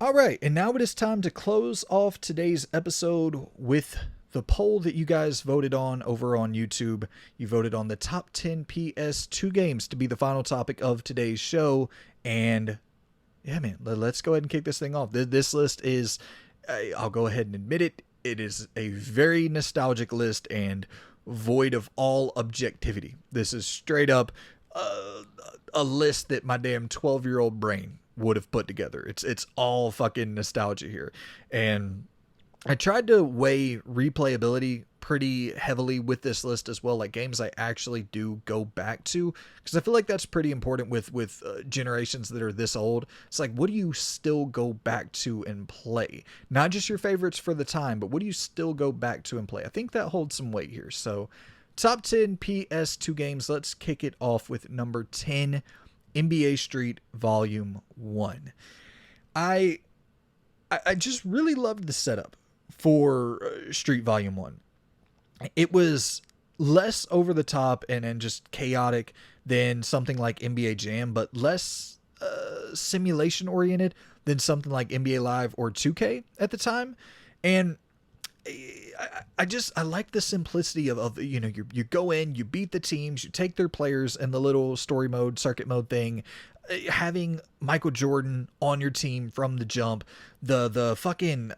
All right, and now it is time to close off today's episode with the poll that you guys voted on over on YouTube. You voted on the top 10 PS2 games to be the final topic of today's show. And yeah, man, let's go ahead and kick this thing off. This list is, I'll go ahead and admit it, it is a very nostalgic list and void of all objectivity. This is straight up a list that my damn 12-year-old brain would have put together. It's all fucking nostalgia here. And I tried to weigh replayability pretty heavily with this list as well, like games I actually do go back to, because I feel like that's pretty important with generations that are this old. It's like, what do you still go back to and play? Not just your favorites for the time, but what do you still go back to and play? I think that holds some weight here. So top 10 PS2 games. Let's kick it off with number 10, NBA Street Volume 1. I just really loved the setup for Street Volume 1. It was less over the top and just chaotic than something like NBA Jam, but less simulation oriented than something like NBA Live or 2K at the time. And I like the simplicity of you go in, you beat the teams, you take their players and the little story mode, circuit mode thing, having Michael Jordan on your team from the jump, the fucking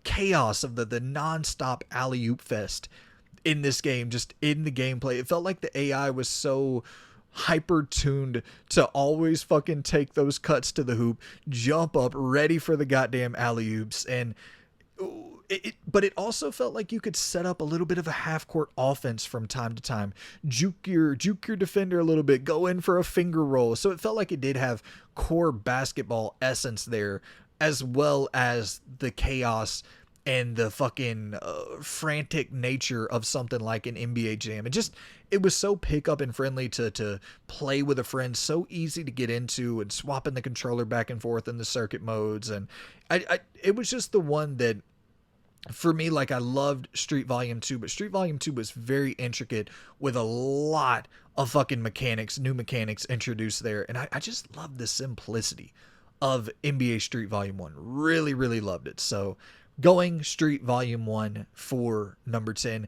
chaos of the nonstop alley-oop fest in this game, just in the gameplay. It felt like the AI was so hyper tuned to always fucking take those cuts to the hoop, jump up ready for the goddamn alley-oops. And but it also felt like you could set up a little bit of a half-court offense from time to time, juke your defender a little bit, go in for a finger roll. So it felt like it did have core basketball essence there, as well as the chaos and the fucking frantic nature of something like an NBA Jam. It was so pick up and friendly to play with a friend, so easy to get into, and swapping the controller back and forth in the circuit modes. And it was just the one that, for me, like, I loved Street Volume 2, but Street Volume 2 was very intricate with a lot of fucking mechanics, new mechanics introduced there. And I just loved the simplicity of NBA Street Volume 1. Really, really loved it. So going Street Volume 1 for number 10.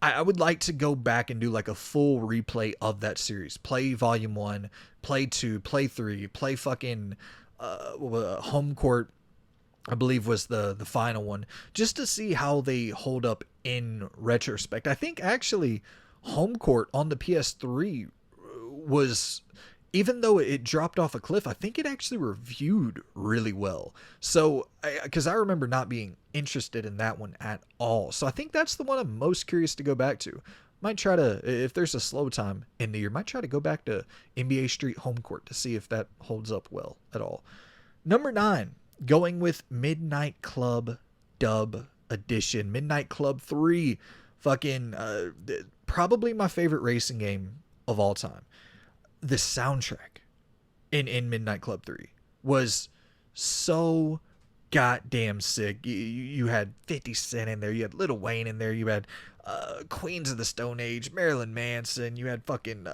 I would like to go back and do like a full replay of that series. Play Volume 1, play 2, play 3, play fucking Home Court, I believe was the final one, just to see how they hold up in retrospect. I think actually Home Court on the PS3 was, even though it dropped off a cliff, I think it actually reviewed really well. So, because I remember not being interested in that one at all. So I think that's the one I'm most curious to go back to. Might try to, if there's a slow time in the year, might try to go back to NBA Street Home Court to see if that holds up well at all. Number 9. Going with Midnight Club Dub Edition. Midnight Club 3. Fucking, probably my favorite racing game of all time. The soundtrack in Midnight Club 3 was so goddamn sick. You had 50 Cent in there. You had Lil Wayne in there. You had Queens of the Stone Age, Marilyn Manson. You had fucking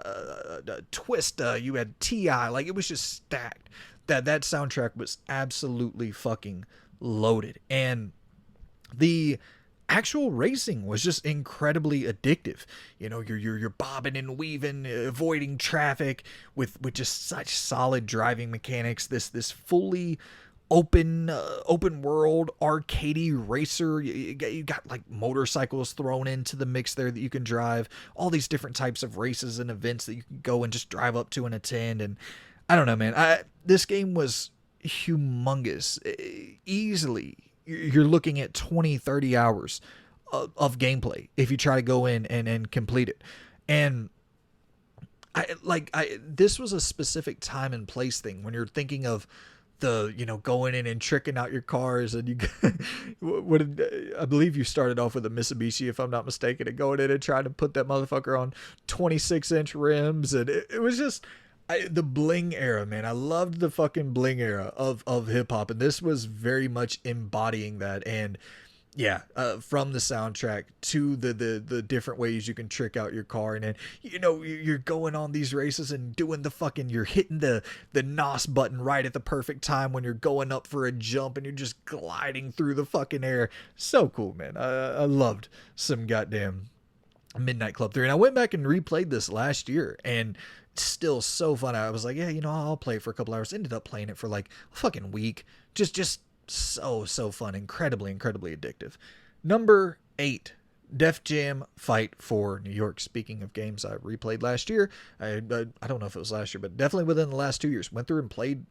Twista. You had T.I. Like, it was just stacked. That soundtrack was absolutely fucking loaded. And the actual racing was just incredibly addictive. You know, you're bobbing and weaving, avoiding traffic with just such solid driving mechanics. This fully open world arcadey racer. You got like motorcycles thrown into the mix there that you can drive. All these different types of races and events that you can go and just drive up to and attend. And I don't know, man. This game was humongous. Easily, you're looking at 20, 30 hours of gameplay if you try to go in and complete it. And this was a specific time and place thing when you're thinking of going in and tricking out your cars, and I believe you started off with a Mitsubishi, if I'm not mistaken, and going in and trying to put that motherfucker on 26-inch rims. And it was just the bling era, man. I loved the fucking bling era of hip hop, and this was very much embodying that. And Yeah, from the soundtrack to the different ways you can trick out your car, and then you're going on these races and doing the fucking, you're hitting the NOS button right at the perfect time when you're going up for a jump, and you're just gliding through the fucking air. So cool, man. I loved some goddamn Midnight Club 3, and I went back and replayed this last year, and it's still so fun. I was like, yeah, I'll play it for a couple hours. Ended up playing it for like a fucking week. Just so fun, incredibly addictive. Number 8, Def Jam Fight for New York. Speaking of games I replayed last year, I don't know if it was last year, but definitely within the last 2 years, went through and played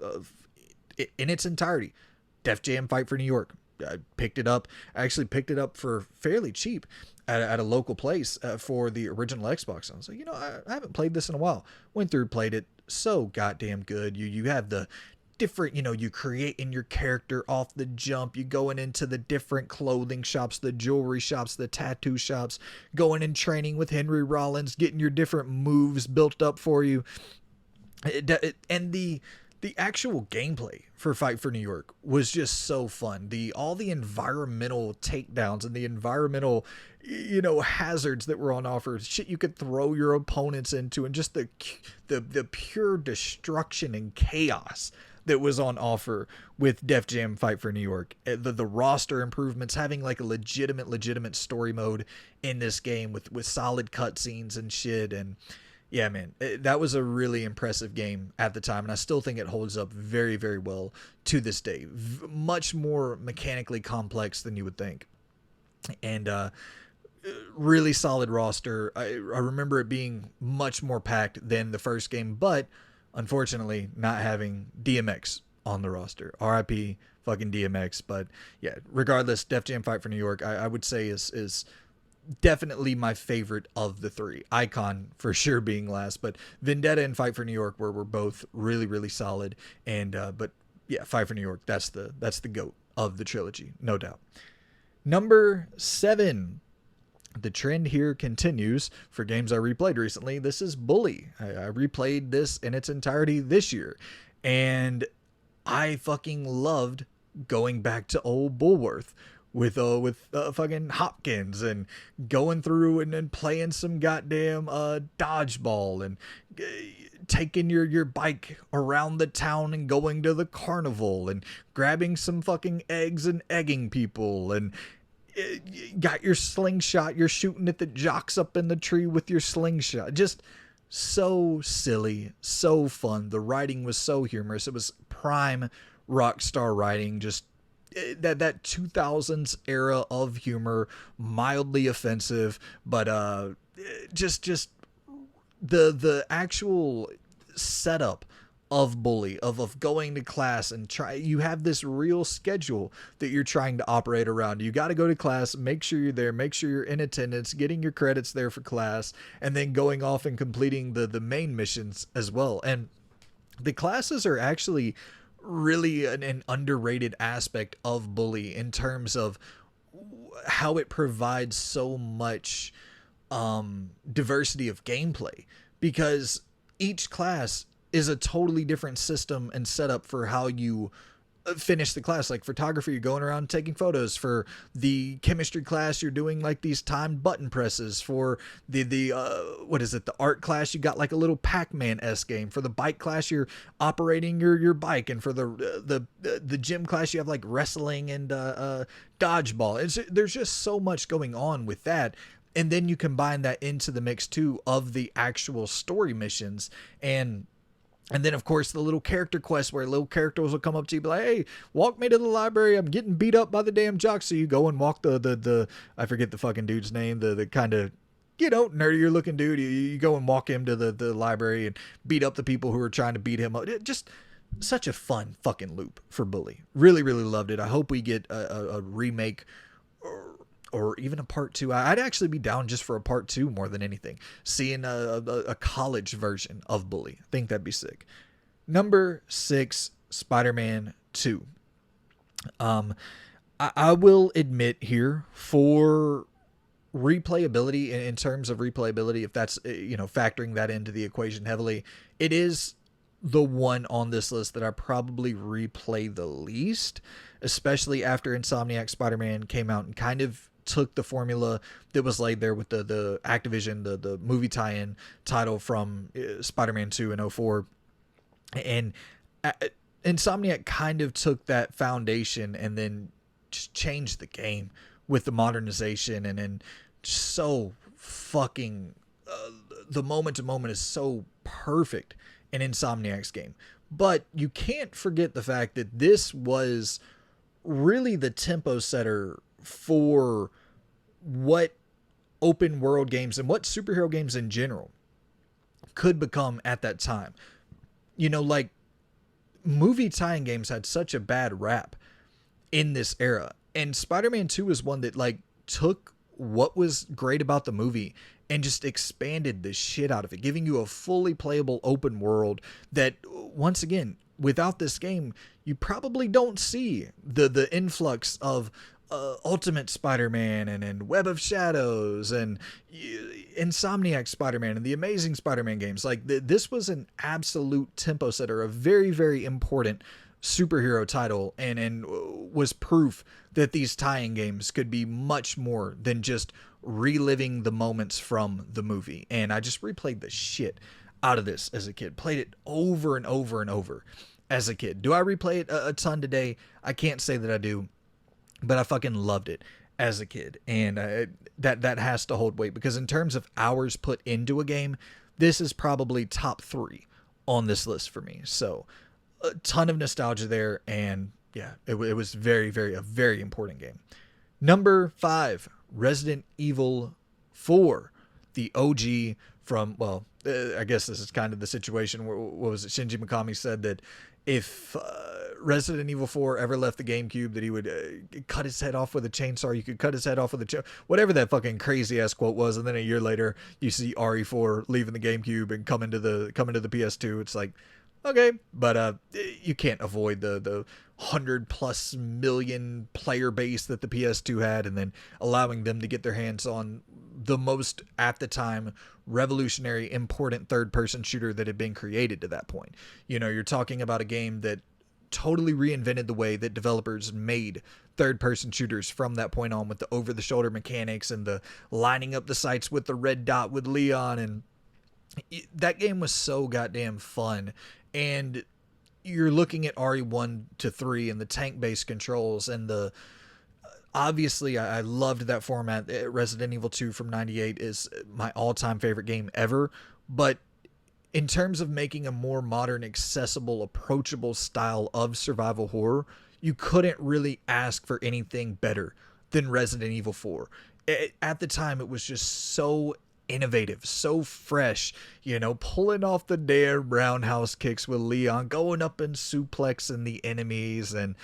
in its entirety Def Jam Fight for New York. I picked it up. I actually picked it up for fairly cheap at a local place for the original Xbox. I was like, I haven't played this in a while. Went through, played it. So goddamn good. You have the different, you creating your character off the jump. You going into the different clothing shops, the jewelry shops, the tattoo shops, going and training with Henry Rollins, getting your different moves built up for you. And the actual gameplay for Fight for New York was just so fun. All the environmental takedowns and the environmental, hazards that were on offer, shit you could throw your opponents into, and just the pure destruction and chaos that was on offer with Def Jam Fight for New York. The roster improvements, having like a legitimate story mode in this game with solid cutscenes and shit. And yeah, man, that was a really impressive game at the time, and I still think it holds up very well to this day. Much more mechanically complex than you would think. And really solid roster. I remember it being much more packed than the first game, but unfortunately not having DMX on the roster. RIP fucking DMX. But yeah, regardless, Def Jam Fight for New York, I would say is definitely my favorite of the 3. Icon for sure being last, but Vendetta and Fight for New York were both really solid. And but yeah, Fight for New York, that's the GOAT of the trilogy, no doubt. Number 7. The trend here continues for games I replayed recently. This is Bully. I replayed this in its entirety this year, and I fucking loved going back to old Bullworth with fucking Hopkins, and going through and playing some goddamn dodgeball, and taking your bike around the town and going to the carnival, and grabbing some fucking eggs and egging people, and got your slingshot, you're shooting at the jocks up in the tree with your slingshot. Just so silly, so fun. The writing was so humorous. It was prime Rockstar writing. Just that 2000s era of humor, mildly offensive, but just the actual setup of Bully, of going to class and you have this real schedule that you're trying to operate around. You got to go to class, make sure you're there, make sure you're in attendance, getting your credits there for class, and then going off and completing the main missions as well. And the classes are actually really an underrated aspect of Bully in terms of how it provides so much diversity of gameplay, because each class is a totally different system and setup for how you finish the class. Like photography, you're going around taking photos. For the chemistry class, you're doing like these timed button presses. For the what is it, the art class, you got like a little Pac-Man-esque game. For the bike class, you're operating your bike. And for the gym class, you have like wrestling and dodgeball. There's just so much going on with that. And then you combine that into the mix too of the actual story missions. And then, of course, the little character quests where little characters will come up to you and be like, hey, walk me to the library. I'm getting beat up by the damn jocks. So you go and walk the I forget the fucking dude's name, the kind of, nerdier looking dude. You go and walk him to the library and beat up the people who are trying to beat him up. Just such a fun fucking loop for Bully. Really loved it. I hope we get a remake or even a part 2. I'd actually be down just for a part 2 more than anything. Seeing a college version of Bully. I think that'd be sick. Number 6, Spider-Man 2. I will admit here, for replayability, in terms of replayability, if that's, factoring that into the equation heavily, it is the one on this list that I probably replay the least, especially after Insomniac Spider-Man came out and kind of took the formula that was laid there with the Activision, the movie tie-in title from Spider-Man 2 in '04. And Insomniac kind of took that foundation and then just changed the game with the modernization, and then so fucking the moment to moment is so perfect in Insomniac's game. But you can't forget the fact that this was really the tempo setter for what open world games and what superhero games in general could become at that time. You know, like, movie tie-in games had such a bad rap in this era, and Spider-Man 2 is one that, like, took what was great about the movie and just expanded the shit out of it, giving you a fully playable open world that, once again, without this game, you probably don't see the influx of Ultimate Spider-Man and Web of Shadows and Insomniac Spider-Man and the Amazing Spider-Man games. Like, this was an absolute tempo setter, a very, very important superhero title, and was proof that these tie-in games could be much more than just reliving the moments from the movie. And I just replayed the shit out of this as a kid, played it over and over and over as a kid. Do I replay it a ton today? I can't say that I do, but I fucking loved it as a kid. And that has to hold weight, because in terms of hours put into a game, this is probably top 3 on this list for me. So a ton of nostalgia there, and yeah, it was a very important game. Number 5, Resident Evil 4, the OG from, well, I guess this is kind of the situation where, what was it, Shinji Mikami said that if Resident Evil 4 ever left the GameCube, that he would cut his head off with a chainsaw. You could cut his head off with a whatever that fucking crazy ass quote was. And then a year later, you see RE4 leaving the GameCube and coming to the PS2. It's like, okay, but you can't avoid the 100+ million player base that the PS2 had, and then allowing them to get their hands on the most, at the time, revolutionary, important third-person shooter that had been created to that point. You know, you're talking about a game that totally reinvented the way that developers made third-person shooters from that point on, with the over-the-shoulder mechanics and the lining up the sights with the red dot with Leon, and that game was so goddamn fun. And you're looking at RE1 to 3 and the tank-based controls, and the obviously I loved that format. Resident Evil 2 from '98 is my all-time favorite game ever, but in terms of making a more modern, accessible, approachable style of survival horror, you couldn't really ask for anything better than Resident Evil 4. At the time, it was just so innovative, so fresh, you know, pulling off the damn roundhouse kicks with Leon, going up and suplexing the enemies, and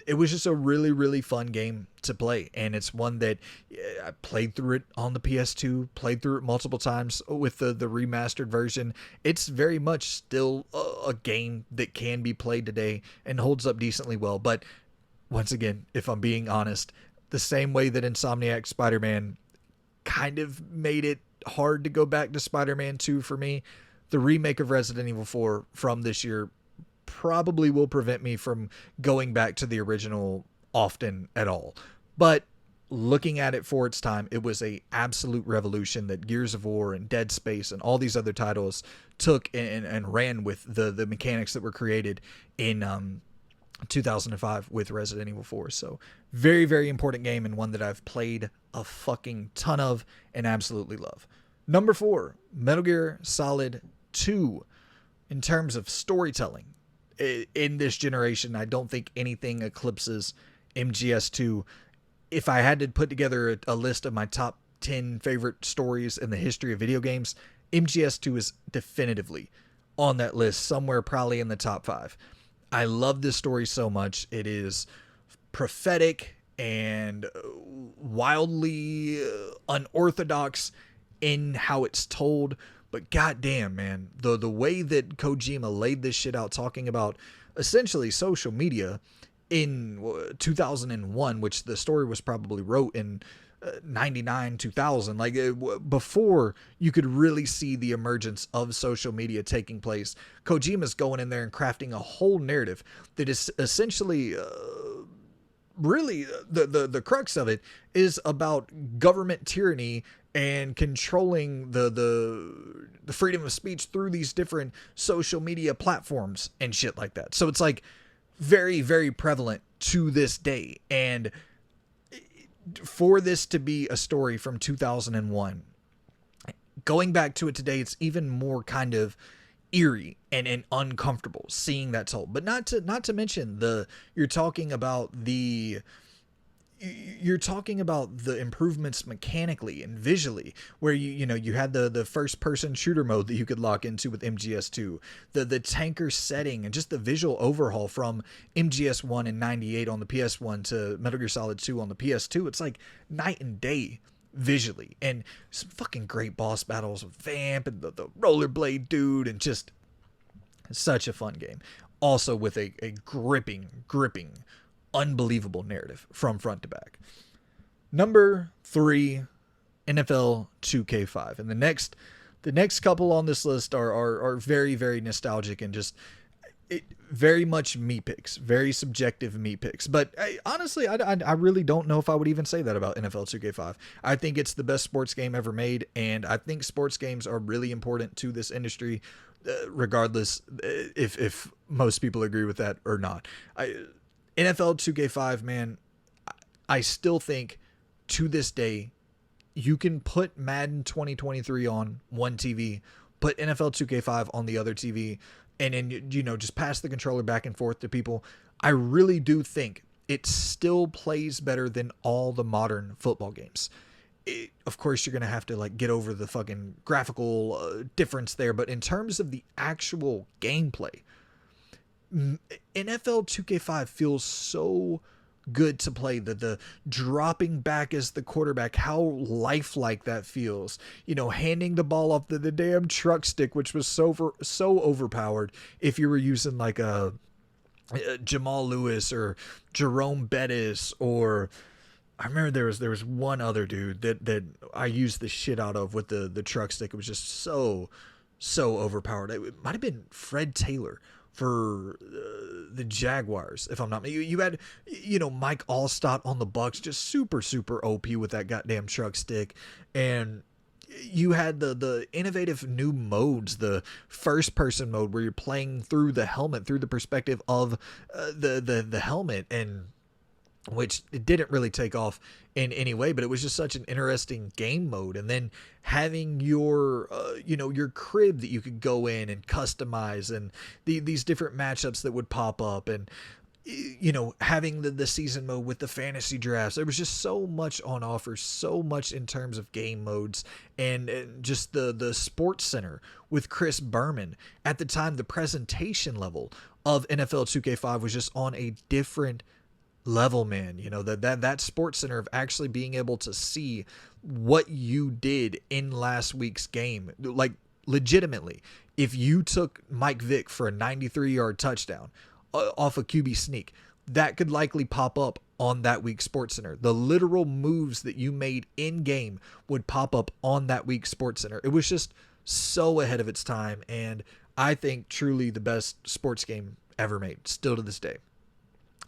it was just a really fun game to play. And it's one that I played through it on the PS2, played through it multiple times with the remastered version. It's very much still a game that can be played today and holds up decently well. But once again, if I'm being honest, the same way that Insomniac Spider-Man kind of made it hard to go back to Spider-Man 2 for me, the remake of Resident Evil 4 from this year probably will prevent me from going back to the original often at all. But looking at it for its time, it was a absolute revolution that Gears of War and Dead Space and all these other titles took and ran with the mechanics that were created in 2005 with Resident Evil 4. So very important game, and one that I've played a fucking ton of and absolutely love. Number 4, Metal Gear Solid 2. In terms of storytelling, in this generation, I don't think anything eclipses MGS2. If I had to put together a list of my top 10 favorite stories in the history of video games, MGS2 is definitively on that list, somewhere probably in the top 5. I love this story so much. It is prophetic and wildly unorthodox in how it's told, but goddamn, man, the way that Kojima laid this shit out, talking about essentially social media in 2001, which the story was probably wrote in 99, 2000, like before you could really see the emergence of social media taking place. Kojima's going in there and crafting a whole narrative that is essentially really the crux of it is about government tyranny and controlling the freedom of speech through these different social media platforms and shit like that. So it's like very, very prevalent to this day. And for this to be a story from 2001, going back to it today, it's even more kind of eerie and uncomfortable seeing that told. But not to mention you're talking about the improvements mechanically and visually, where you had the first person shooter mode that you could lock into with MGS2, the tanker setting, and just the visual overhaul from MGS1 in 98 on the PS1 to Metal Gear Solid 2 on the PS2. It's like night and day visually, and some fucking great boss battles with Vamp and the rollerblade dude, and just such a fun game. Also with a gripping, unbelievable narrative from front to back. Number 3, NFL 2K5. And the next couple on this list are very, very nostalgic and just very much me picks, very subjective me picks. But honestly, I really don't know if I would even say that about NFL 2K5. I think it's the best sports game ever made, and I think sports games are really important to this industry, regardless if most people agree with that or not. NFL 2K5, man, I still think to this day, you can put Madden 2023 on one TV, put NFL 2K5 on the other TV, and then, just pass the controller back and forth to people. I really do think it still plays better than all the modern football games. Of course, you're going to have to get over the fucking graphical difference there, but in terms of the actual gameplay, NFL 2K5 feels so good to play. The dropping back as the quarterback, how lifelike that feels. Handing the ball off the damn truck stick, which was so overpowered if you were using like a Jamal Lewis or Jerome Bettis, or I remember there was one other dude that I used the shit out of with the truck stick. It was just so overpowered. It might have been Fred Taylor for the Jaguars, if I'm not. You had Mike Allstott on the Bucks, just super OP with that goddamn truck stick. And you had the innovative new modes, the first person mode where you're playing through the helmet, through the perspective of the helmet, and which it didn't really take off in any way, but it was just such an interesting game mode. And then having your crib that you could go in and customize, and these different matchups that would pop up, and having the season mode with the fantasy drafts. There was just so much on offer, so much in terms of game modes, and just the sports center with Chris Berman. At the time, the presentation level of NFL 2K5 was just on a different level, man. That sports center of actually being able to see what you did in last week's game, like legitimately, if you took Mike Vick for a 93-yard touchdown off a QB sneak, that could likely pop up on that week's sports center. The literal moves that you made in game would pop up on that week's sports center. It was just so ahead of its time, and I think truly the best sports game ever made, still to this day.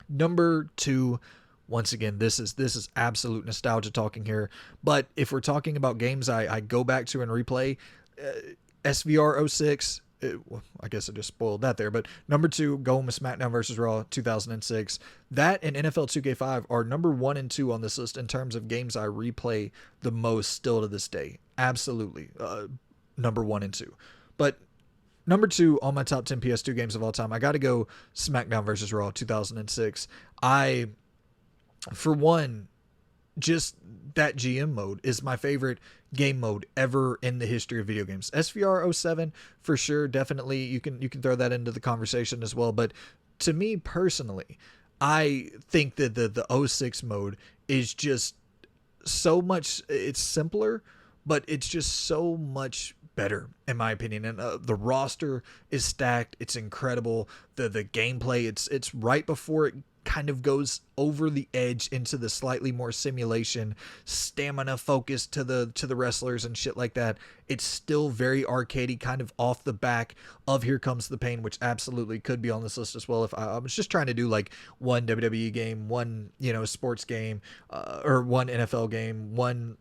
Number 2, once again, this is absolute nostalgia talking here, but if we're talking about games I go back to and replay, SVR 06, I guess I just spoiled that there, but number 2, going with Smackdown versus Raw 2006. That and NFL 2K5 are number 1 and 2 on this list in terms of games I replay the most still to this day. Absolutely, number 1 and 2. But number 2 on my top 10 PS2 games of all time, I got to go Smackdown vs. Raw 2006. For one, just that GM mode is my favorite game mode ever in the history of video games. SVR 07, for sure, definitely, you can throw that into the conversation as well. But to me personally, I think that the 06 mode is just so much, it's simpler, but it's just so much better in my opinion. And the roster is stacked. It's incredible. The gameplay, it's right before it kind of goes over the edge into the slightly more simulation, stamina focus to the wrestlers and shit like that. It's still very arcadey, kind of off the back of Here Comes the Pain, which absolutely could be on this list as well. If I was just trying to do like one WWE game, one, sports game, or one NFL game, one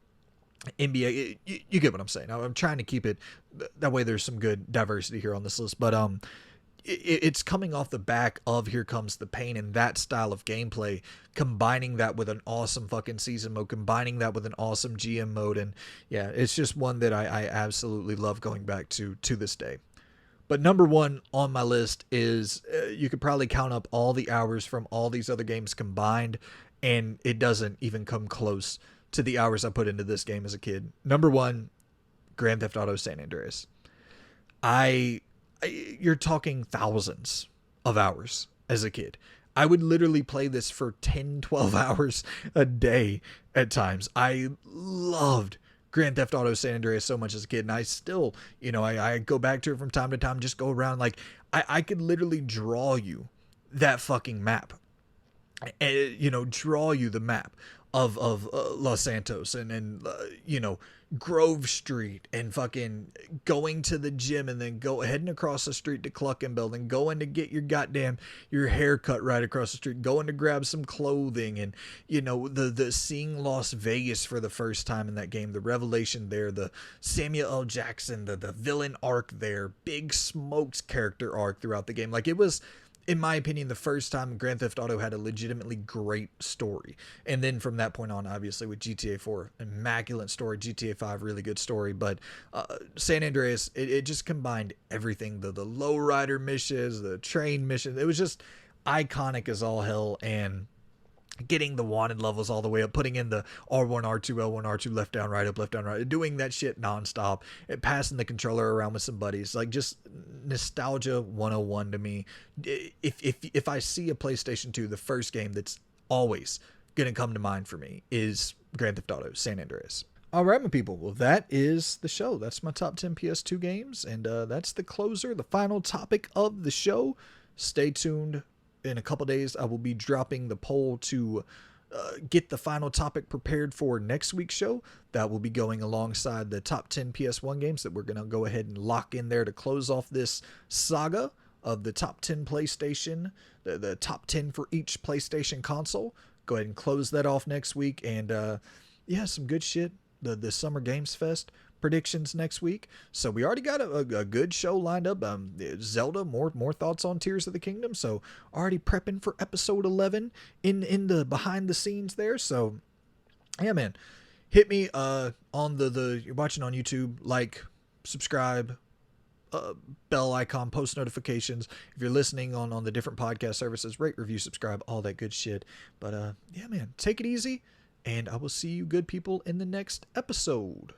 NBA, you get what I'm saying. I'm trying to keep it that way. There's some good diversity here on this list, but it's coming off the back of Here Comes the Pain and that style of gameplay, combining that with an awesome fucking season mode, combining that with an awesome GM mode, and yeah, it's just one that I absolutely love going back to this day. But number one on my list is, you could probably count up all the hours from all these other games combined, and it doesn't even come close to the hours I put into this game as a kid. Number one, Grand Theft Auto San Andreas. You're talking thousands of hours as a kid. I would literally play this for 10, 12 hours a day at times. I loved Grand Theft Auto San Andreas so much as a kid, and I still, I go back to it from time to time, just go around. Like, I could literally draw you that fucking map. Draw you the map of Los Santos and Grove Street, and fucking going to the gym, and then heading across the street to Cluckenbill, and going to get your hair cut right across the street, going to grab some clothing, and the seeing Las Vegas for the first time in that game, the revelation there, the Samuel L. Jackson, the villain arc there, Big Smoke's character arc throughout the game. Like, it was, in my opinion, the first time Grand Theft Auto had a legitimately great story. And then from that point on, obviously, with GTA 4, immaculate story, GTA 5, really good story. But San Andreas, it just combined everything. The lowrider missions, the train missions. It was just iconic as all hell. And getting the wanted levels all the way up, putting in the R1, R2, L1, R2, left down, right up, left down, right, doing that shit nonstop, and passing the controller around with some buddies. Like, just nostalgia 101 to me. If I see a PlayStation 2, the first game that's always going to come to mind for me is Grand Theft Auto San Andreas. All right, my people. Well, that is the show. That's my top 10 PS2 games, and that's the closer, the final topic of the show. Stay tuned. In a couple days, I will be dropping the poll to get the final topic prepared for next week's show. That will be going alongside the top 10 PS1 games that we're going to go ahead and lock in there to close off this saga of the top 10 PlayStation, the top 10 for each PlayStation console. Go ahead and close that off next week. And some good shit. The Summer Games Fest predictions next week. So we already got a good show lined up. Zelda, more thoughts on Tears of the Kingdom. So already prepping for episode 11 in the behind the scenes there. So yeah, man, hit me on the you're watching on YouTube, like, subscribe, bell icon, post notifications. If you're listening on the different podcast services, rate, review, subscribe, all that good shit. But yeah, man, take it easy. And I will see you good people in the next episode.